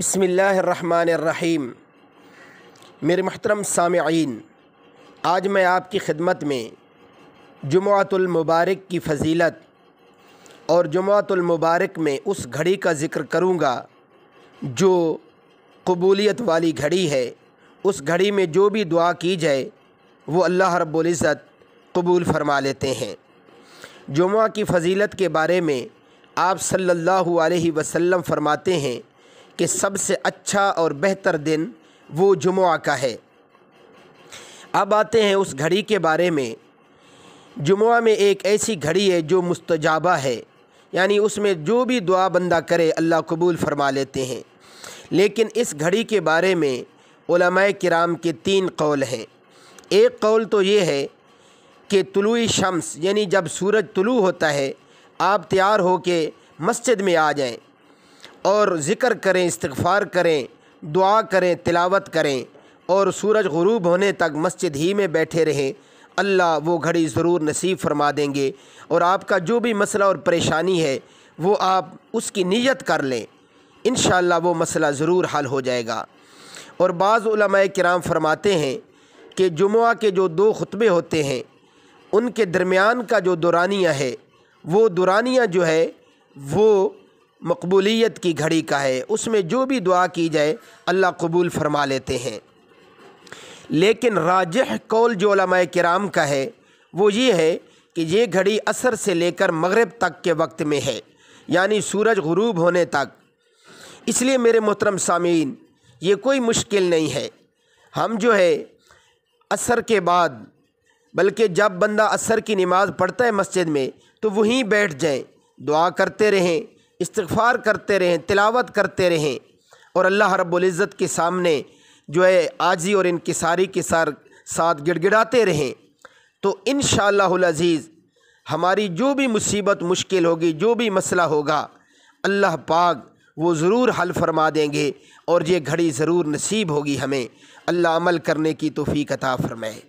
बिस्मिल्लाहिर्रहमानिर्रहीम। मेरे मुहतरम सामिईन, आज मैं आपकी खिदमत में जुमुअतुल मुबारक की फ़जीलत और जुमुअतुल मुबारक में उस घड़ी का ज़िक्र करूँगा जो कबूलियत वाली घड़ी है। उस घड़ी में जो भी दुआ की जाए वो अल्लाह रब्बुल इज़्ज़त कबूल फ़रमा लेते हैं। जुमुआ की फ़जीलत के बारे में आप सल्लल्लाहु अलैहि वसल्लम फ़रमाते हैं कि सबसे अच्छा और बेहतर दिन वो जुमुआ का है। अब आते हैं उस घड़ी के बारे में। जुमुआ में एक ऐसी घड़ी है जो मुस्तजाबा है, यानी उसमें जो भी दुआ बंदा करे अल्लाह कबूल फ़रमा लेते हैं। लेकिन इस घड़ी के बारे में उलमाए किराम के 3 कौल हैं। एक कौल तो ये है कि तुलुई शम्स, यानी जब सूरज तुलू होता है आप तैयार हो के मस्जिद में आ जाएं और ज़िक्र करें, इस्तिग़फ़ार करें, दुआ करें, तिलावत करें और सूरज ग़ुरूब होने तक मस्जिद ही में बैठे रहें। अल्लाह वो घड़ी ज़रूर नसीब फ़रमा देंगे और आपका जो भी मसला और परेशानी है वो आप उसकी नीयत कर लें, इंशाअल्लाह वो मसला ज़रूर हल हो जाएगा। और बाज़ उलमाए किराम फ़रमाते हैं कि जुमुआ के जो 2 खुतबे होते हैं उनके दरमियान का जो दुरानिया है वो दुरानिया जो है वो मकबूलियत की घड़ी का है। उसमें जो भी दुआ की जाए अल्लाह कबूल फ़रमा लेते हैं। लेकिन राजिह कौल जो उलमाए किराम का है वो ये है कि ये घड़ी असर से लेकर मगरिब तक के वक्त में है, यानी सूरज ग़ुरूब होने तक। इसलिए मेरे मोहतरम सामीन, ये कोई मुश्किल नहीं है। हम जो है असर के बाद, बल्कि जब बंदा असर की नमाज़ पढ़ता है मस्जिद में तो वहीं बैठ जाएं, दुआ करते रहें, इस्तिग़फ़ार करते रहें, तिलावत करते रहें और अल्लाह रब्बुल इज़्ज़त के सामने जो है आजी और इनकिसारी के साथ गिड़गिड़ाते रहें। तो इंशाअल्लाहुल अज़ीज़ हमारी जो भी मुसीबत मुश्किल होगी, जो भी मसला होगा, अल्लाह पाक वो ज़रूर हल फरमा देंगे और ये घड़ी ज़रूर नसीब होगी हमें। अल्लाह अमल करने की तौफ़ीक़ अता फ़रमाए।